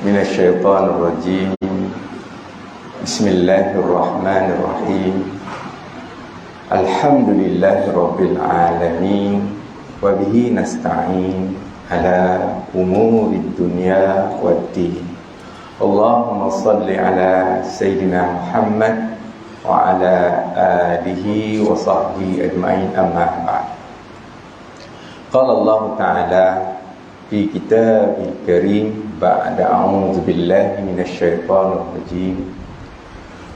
Minasyaitonirrajim. Bismillahirrahmanirrahim. Alhamdulillahirabbil alamin wa bihi nasta'in ala umurid dunya waddin. Allahumma shalli ala sayyidina Muhammad wa ala alihi wa sahbihi ajma'in, amma ba'd. Qala Allah Ta'ala fi kitabil karim ba'da a'udzu billahi minasyaitonir rajim.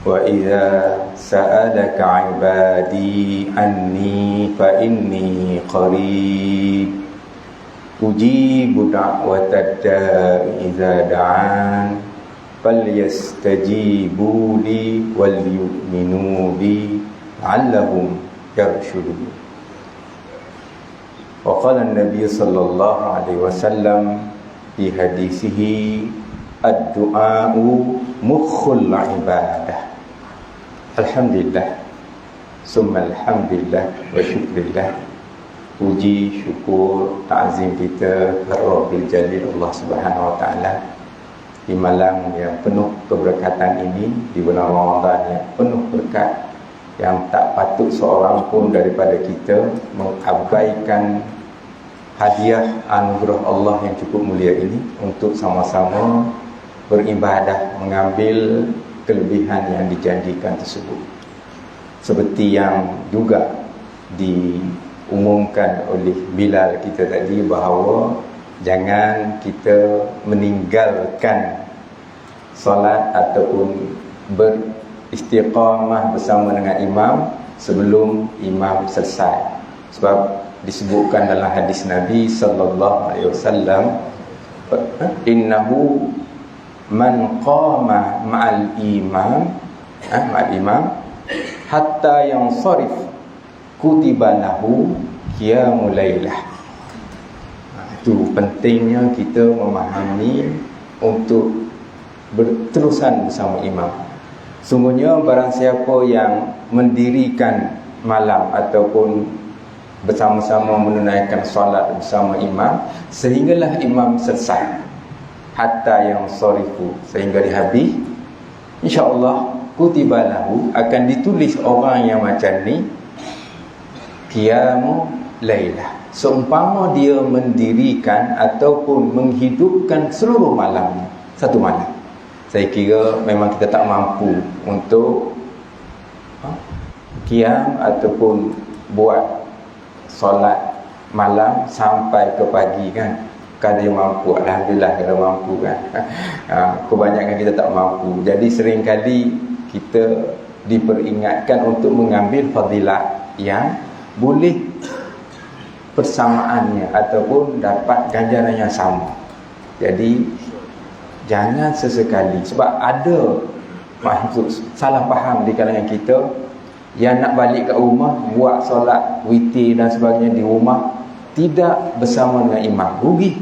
Wa idza sa'alaka 'ibadi anni fa inni qarib ujibu da'watad da'i idza da'an falyastajibu li wal yu'minu bi 'allahum yarshudun. Wa qala an-nabiy sallallahu alaihi wasallam fi hadisihi ad-du'a'u mukhul ibadah. Alhamdulillah, summa alhamdulillah wa syukrillah. Puji, syukur, ta'zim kita Rabbil Jalil Allah Subhanahu wa taala di malam yang penuh keberkatan ini, di bulan Ramadan yang penuh berkat, yang tak patut seorang pun daripada kita mengabaikan hadiah anugerah Allah yang cukup mulia ini untuk sama-sama beribadah, mengambil kelebihan yang dijanjikan tersebut. Seperti yang juga diumumkan oleh Bilal kita tadi, bahawa jangan kita meninggalkan solat ataupun beristiqamah bersama dengan imam sebelum imam selesai. Sebab disebutkan dalam hadis Nabi sallallahu alaihi wasallam, innahu man qama ma'al imam hatta yansarif kutiba lahu qiyamul lailah. Itu pentingnya kita memahami untuk berterusan bersama imam. Sungguhnya barang siapa yang mendirikan malam ataupun bersama-sama menunaikan solat bersama imam sehinggalah imam selesai, hatta yang sorifu, sehingga dihabis, insya-Allah kutiba lahu, akan ditulis orang yang macam ni qiyamul lailah, seumpama dia mendirikan ataupun menghidupkan seluruh malam, satu malam. Saya kira memang kita tak mampu untuk qiyam ataupun buat solat malam sampai ke pagi kan. Kalau dia mampu, alhamdulillah kalau mampu kan. Kebanyakan kita tak mampu. Jadi seringkali kita diperingatkan untuk mengambil fadilat yang boleh persamaannya ataupun dapat ganjaran yang sama. Jadi jangan sesekali, sebab ada maksud salah faham di kalangan kita yang nak balik ke rumah buat solat witir dan sebagainya di rumah tidak bersama dengan imam, rugi.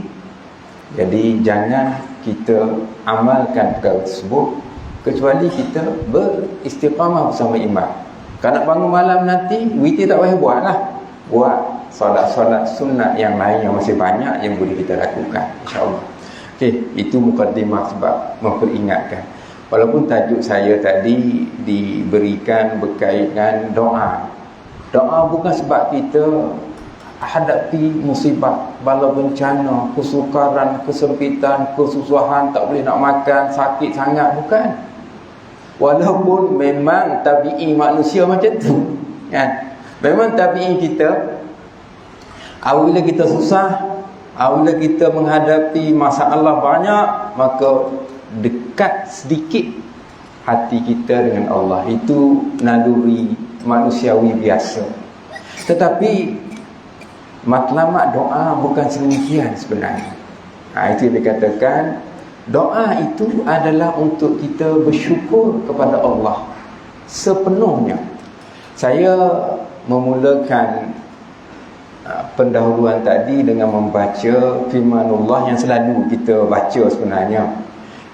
Jadi jangan kita amalkan perkara tersebut kecuali kita beristiqamah bersama imam. Kalau nak bangun malam nanti witir tak payah buat lah, buat solat-solat sunat yang lain yang masih banyak yang boleh kita lakukan, insya-Allah. Okey, itu mukadimah sebab memperingatkan. Walaupun tajuk saya tadi diberikan berkaitan doa. Doa bukan sebab kita hadapi musibah, bala bencana, kesukaran, kesempitan, kesusahan, tak boleh nak makan, sakit sangat, bukan. Walaupun memang tabi'i manusia macam tu kan. Memang tabi'i kita, apabila kita susah, apabila kita menghadapi masalah banyak, maka dekat sedikit hati kita dengan Allah. Itu naluri manusiawi biasa. Tetapi matlamat doa bukan sedemikian sebenarnya. Itu dikatakan doa itu adalah untuk kita bersyukur kepada Allah sepenuhnya. Saya memulakan pendahuluan tadi dengan membaca firmanullah yang selalu kita baca sebenarnya.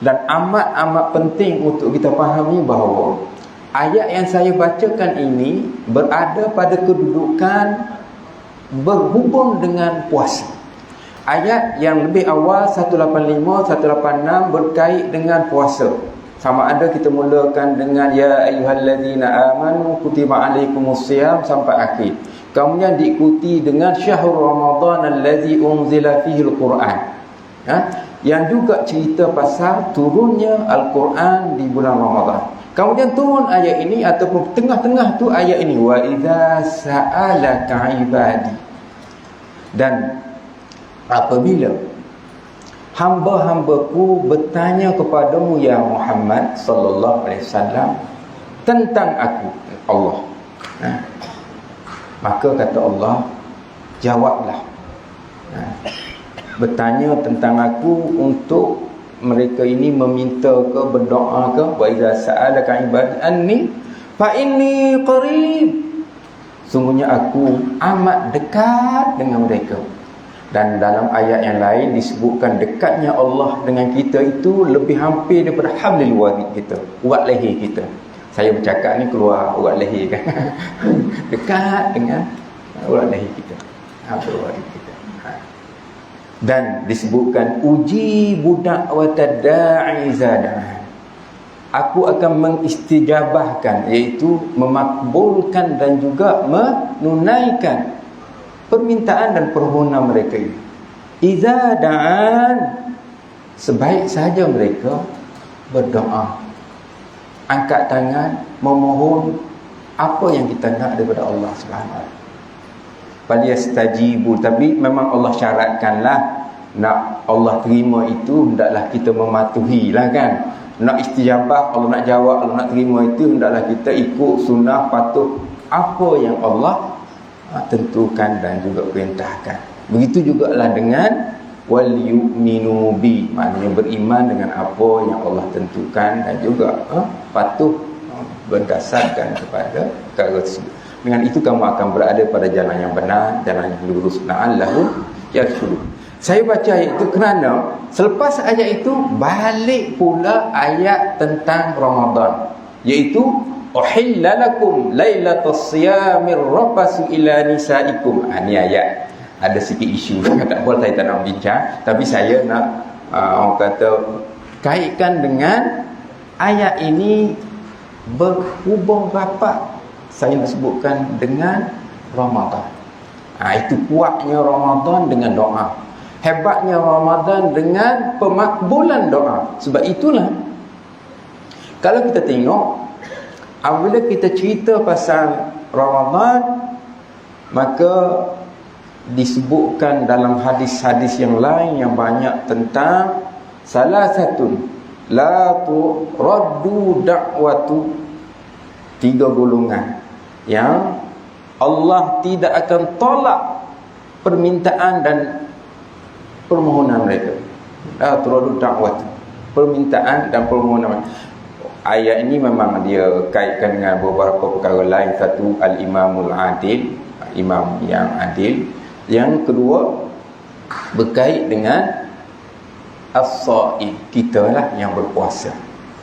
Dan amat-amat penting untuk kita fahami bahawa ayat yang saya bacakan ini berada pada kedudukan berhubung dengan puasa. Ayat yang lebih awal 185, 186 berkait dengan puasa. Sama ada kita mulakan dengan ya ayyuhallazina amanu kutiba alaikumusiyam sampai akhir. Kemudian diikuti dengan syahrul ramadhan allazi unzila fihi alquran. Yang juga cerita pasal turunnya Al-Quran di bulan Ramadan. Kemudian turun ayat ini ataupun tengah-tengah tu ayat ini wa idza sa'alaka ibadi. Dan apabila hamba-hambaku bertanya kepadamu ya Muhammad sallallahu alaihi wasallam tentang aku Allah, maka kata Allah, jawablah. Bertanya tentang aku untuk mereka ini meminta ke, berdoa ke, wa idza sa'alaka ibadi anni fa inni qarib, sungguhnya aku amat dekat dengan mereka. Dan dalam ayat yang lain disebutkan dekatnya Allah dengan kita itu lebih hampir daripada hablil warid kita, urat leher kita. Saya bercakap ni keluar urat leher kan. Dekat dengan urat leher kita, hablil warid kita. Dan disebutkan uji budak wa tada'i zadah, aku akan mengistijabahkan, iaitu memakbulkan dan juga menunaikan permintaan dan permohonan mereka ini. Iza da'an, sebaik saja mereka berdoa, angkat tangan memohon apa yang kita nak daripada Allah Subhanahu wa taala. Falyastajibu, tapi memang Allah syaratkanlah, nak Allah terima itu hendaklah kita mematuhi lah kan. Nak istijabah, Allah nak jawab, Allah nak terima itu hendaklah kita ikut sunnah, patuh apa yang Allah tentukan dan juga perintahkan. Begitu jugalah dengan wal yu'minu bi, maknanya beriman dengan apa yang Allah tentukan dan juga patuh berdasarkan kepada perkara tersebut. Dengan itu kamu akan berada pada jalan yang benar, jalan yang lurus. La'allahum yarshudun. Saya baca ayat itu kerana selepas ayat itu balik pula ayat tentang Ramadan, iaitu uhilla lakum lailatus siyamir rafasu ila nisaikum. Ini ayat ada sikit isu, tak boleh saya tak nak bincang, tapi saya nak orang kata kaitkan dengan ayat ini berhubung rapat. Saya nak sebutkan dengan Ramadan. Itu kuatnya Ramadan dengan doa, hebatnya Ramadan dengan pemakbulan doa. Sebab itulah kalau kita tengok, apabila kita cerita pasal Ramadan, maka disebutkan dalam hadis-hadis yang lain yang banyak tentang salah satu la turaddu da'watu, 3 golongan yang Allah tidak akan tolak permintaan dan permohonan mereka. La turaddu da'watu, permintaan dan permohonan. Ayat ini memang dia kaitkan dengan beberapa perkara lain. Satu, al-imamul adil, imam yang adil. Yang kedua, berkait dengan as-saim, kita lah yang berpuasa,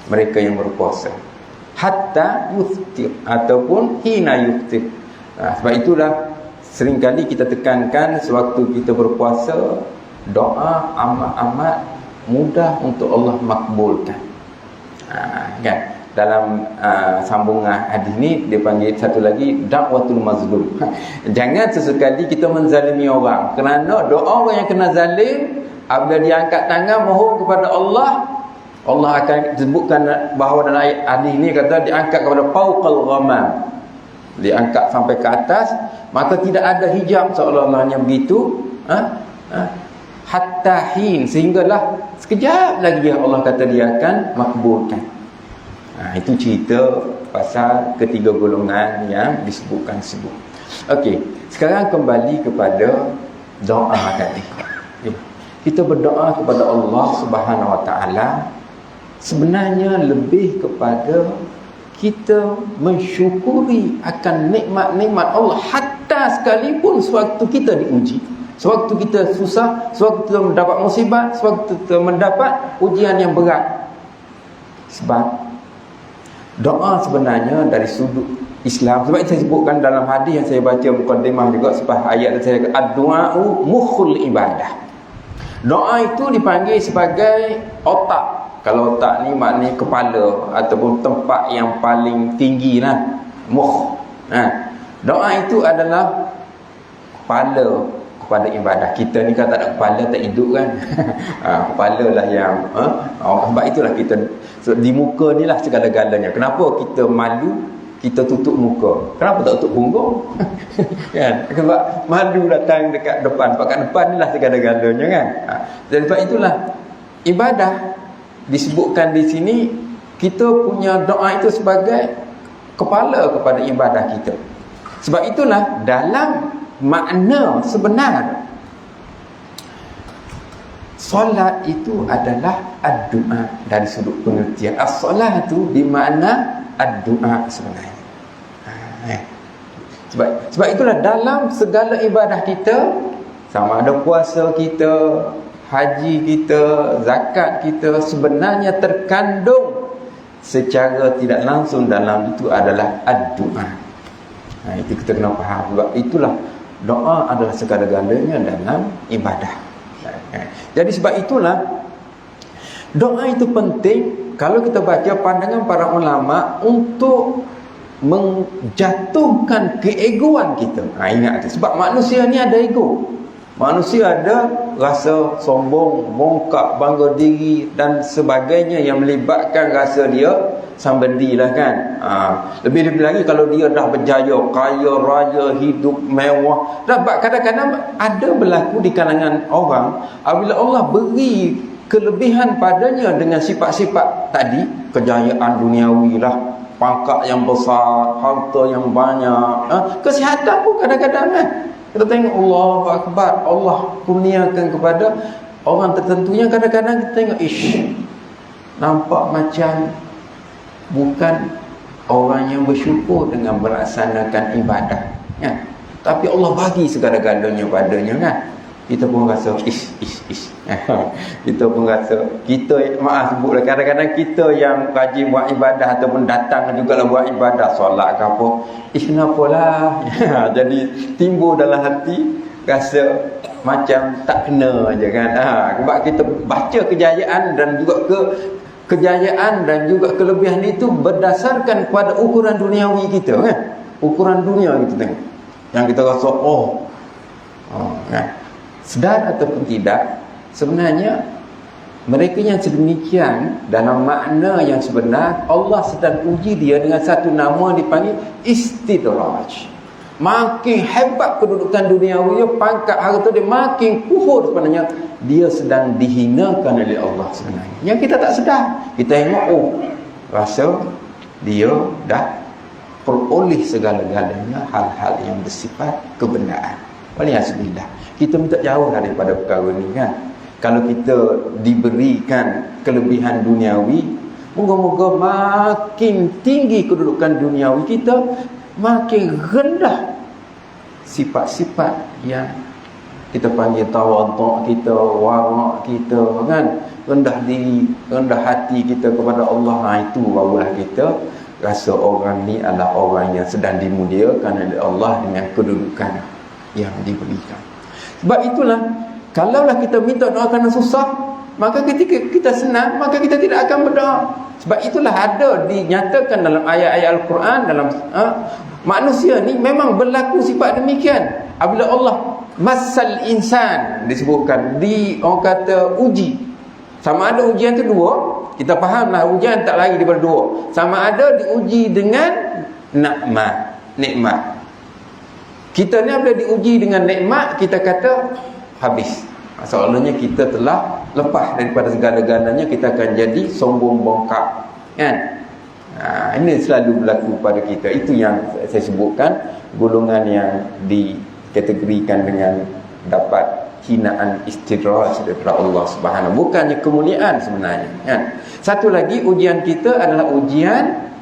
mereka yang berpuasa, hatta yuftir ataupun hina yuftir. Sebab itulah seringkali kita tekankan sewaktu kita berpuasa, doa amat-amat mudah untuk Allah makbulkan. Kan? Dalam sambungan hadis ni dia panggil satu lagi da'watul mazlum. Jangan sesekali kita menzalimi orang, kerana doa orang yang kena zalim, apabila dia angkat tangan mohon kepada Allah, Allah akan sebutkan bahawa dalam ayat hadis ni kata diangkat kepada fauqal ghamam, diangkat sampai ke atas, maka tidak ada hijab seolah-olahnya begitu, hatta hin, sehinggalah sekejap lagi Allah kata dia akan makbulkan. Itu cerita pasal ketiga golongan yang disebutkan sebut. Okey, sekarang kembali kepada doa tadi. Kita berdoa kepada Allah Subhanahu Wa Taala sebenarnya lebih kepada kita mensyukuri akan nikmat-nikmat Allah, hatta sekalipun sewaktu kita diuji, sewaktu kita susah, sewaktu kita mendapat musibah, sewaktu kita mendapat ujian yang berat. Sebab doa sebenarnya dari sudut Islam, sebab itu saya sebutkan dalam hadis yang saya baca mukaddimah juga, sebab ayat yang saya kata ad-du'a'u mukhul ibadah. Doa itu dipanggil sebagai otak. Kalau otak ni maknanya kepala ataupun tempat yang paling tinggi lah, mukh. Doa itu adalah kepala kepada ibadah. Kita ni kalau tak ada kepala tak hidup kan. Kepala lah yang sebab itulah kita di muka ni lah segala-galanya. Kenapa kita malu, kita tutup muka? Kenapa tak tutup punggung? Kan? Sebab malu datang dekat depan. Sebab kat depan ni lah segala-galanya kan. Dan sebab itulah ibadah disebutkan di sini, kita punya doa itu sebagai kepala kepada ibadah kita. Sebab itulah dalam makna sebenar solat itu adalah ad-du'a dari sudut pengertian. As-solatu bermakna ad-du'a sebenarnya. Sebab itulah dalam segala ibadah kita, sama ada puasa kita, haji kita, zakat kita, sebenarnya terkandung secara tidak langsung dalam itu adalah ad-du'a. Itu kita kena faham. Sebab itulah doa adalah segala-galanya dalam ibadah. Jadi sebab itulah doa itu penting. Kalau kita baca pandangan para ulama untuk menjatuhkan keegoan kita. Ingat tu. Sebab manusia ni ada ego. Manusia ada rasa sombong, bongkak, bangga diri dan sebagainya yang melibatkan rasa dia sambandi lah kan. Lebih-lebih lagi kalau dia dah berjaya, kaya raya, hidup mewah. Dapat kadang-kadang ada berlaku di kalangan orang, apabila Allah beri kelebihan padanya dengan sifat-sifat tadi, kejayaan duniawi lah, pangkat yang besar, harta yang banyak, kesihatan pun kadang-kadang kan. Kita tengok Allahu Akbar, Allah kurniakan kepada orang tertentunya, kadang-kadang kita tengok nampak macam bukan orang yang bersyukur dengan melaksanakan ibadah kan? Tapi Allah bagi segala-galanya padanya kan. Kita pun rasa kita pun rasa kita, maaf sebutlah, kadang-kadang kita yang rajin buat ibadah ataupun datang juga lah buat ibadah, solat ke apa, kenapalah jadi timbul dalam hati rasa macam tak kena aja kan. Sebab kita baca kejayaan dan juga kejayaan dan juga kelebihan itu berdasarkan pada ukuran duniawi kita kan. Ukuran dunia kita tengok, yang kita rasa kan. Sedar ataupun tidak, sebenarnya mereka yang sedemikian dalam makna yang sebenar, Allah sedang uji dia dengan satu nama dipanggil istidraj. Makin hebat kedudukan duniawi dia, pangkat harta dia, makin kufur sebenarnya dia sedang dihinakan oleh Allah sebenarnya. Yang kita tak sedar, kita tengok rasa dia dah peroleh segala-galanya hal-hal yang bersifat kebenaran. Waliyahzubillah. Kita minta jauh daripada perkara ni kan. Kalau kita diberikan kelebihan duniawi, moga-moga makin tinggi kedudukan duniawi kita, makin rendah sifat-sifat yang kita panggil tawaduk kita, warak kita kan, rendah diri, rendah hati kita kepada Allah. Itu barulah kita rasa orang ni adalah orang yang sedang dimuliakan oleh Allah dengan kedudukan yang diberikan. Sebab itulah, kalaulah kita minta doa kerana susah, maka ketika kita senang, maka kita tidak akan berdoa. Sebab itulah ada dinyatakan dalam ayat-ayat Al-Quran, dalam manusia ni memang berlaku sifat demikian. Apabila Allah masal insan disebutkan, orang kata uji. Sama ada ujian tu dua, kita fahamlah ujian tak lari daripada dua. Sama ada diuji dengan nikmat. Kita ni apabila diuji dengan nikmat, kita kata habis. Masalahnya kita telah lepas daripada segala-galanya, kita akan jadi sombong bongkak kan. Ini selalu berlaku pada kita. Itu yang saya sebutkan, golongan yang dikategorikan dengan dapat hinaan istidraj daripada Allah Subhanahu. Bukannya kemuliaan sebenarnya kan. Satu lagi ujian kita adalah ujian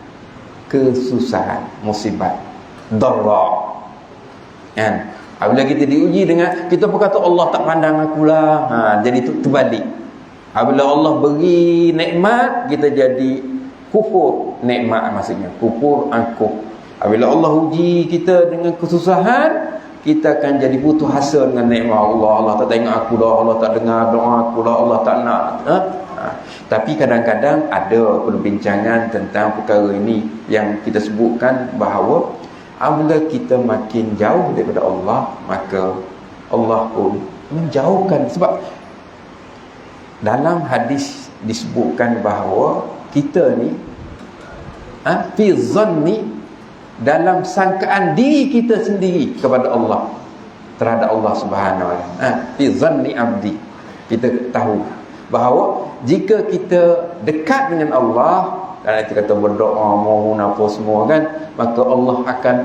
kesusahan, musibat, dharra kan. Apabila kita diuji dengan, kita pun kata Allah tak pandang akulah, jadi itu terbalik. Apabila Allah beri nikmat, kita jadi kufur nikmat, maksudnya kufur angkuh. Apabila Allah uji kita dengan kesusahan, kita akan jadi putus asa dengan nikmat Allah. Allah tak tengok aku dah, Allah tak dengar doa aku dah, Allah tak nak. Tapi kadang-kadang ada perbincangan tentang perkara ini yang kita sebutkan bahawa apabila kita makin jauh daripada Allah, maka Allah pun menjauhkan. Sebab dalam hadis disebutkan bahawa kita ni fi zanni, dalam sangkaan diri kita sendiri kepada Allah, terhadap Allah Subhanahu wa taala. Fi zanni abdi, kita tahu bahawa jika kita dekat dengan Allah, dan kita kata berdoa, mohon apa semua kan, maka Allah akan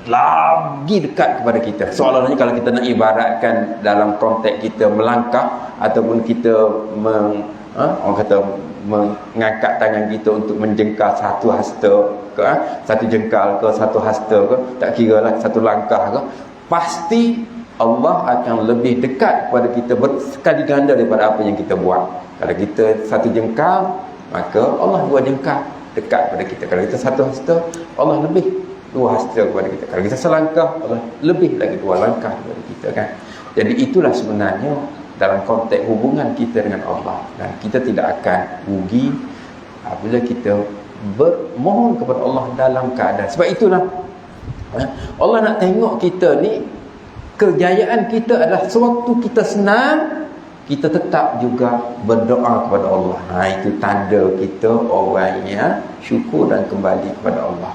lagi dekat kepada kita. Seolah-olahnya kalau kita nak ibaratkan dalam konteks kita melangkah ataupun kita orang kata mengangkat tangan kita untuk menjengkal satu hasta ke, satu jengkal ke, satu hasta ke, tak kira lah satu langkah ke, pasti Allah akan lebih dekat kepada kita bersekali ganda daripada apa yang kita buat. Kalau kita satu jengkal, maka Allah dua jengkal dekat kepada kita. Kalau kita satu hasta, Allah lebih dua hasta kepada kita. Kalau kita selangkah, Allah lebih lagi dua langkah kepada kita kan. Jadi itulah sebenarnya dalam konteks hubungan kita dengan Allah, dan kita tidak akan rugi apabila kita bermohon kepada Allah dalam keadaan. Sebab itulah Allah nak tengok kita ni, kejayaan kita adalah sewaktu kita senang, kita tetap juga berdoa kepada Allah. Itu tanda kita orang yang syukur dan kembali kepada Allah.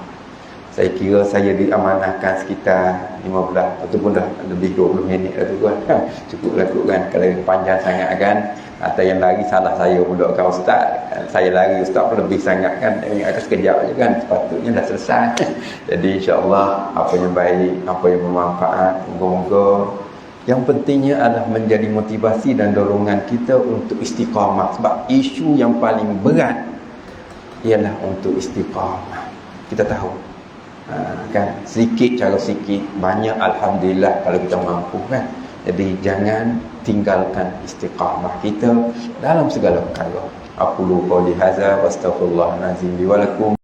Saya kira saya diamanahkan sekitar 15 ataupun dah lebih 20 minit dah tu kan. Cukup lah tu kan. Kalau panjang sangat kan, atau yang lari salah saya pula kan ustaz. Saya lari ustaz pun lebih sangat kan. Akan sekejap je kan. Sepatutnya dah selesai. Jadi insya-Allah apa yang baik, apa yang bermanfaat, moga-moga yang pentingnya adalah menjadi motivasi dan dorongan kita untuk istiqamah. Sebab isu yang paling berat ialah untuk istiqamah. Kita tahu kan, sedikit cara sikit, banyak alhamdulillah kalau kita mampu kan. Jadi jangan tinggalkan istiqamah kita dalam segala perkara. Aku qauli hadza wa astaghfirullahalazim li wa lakum.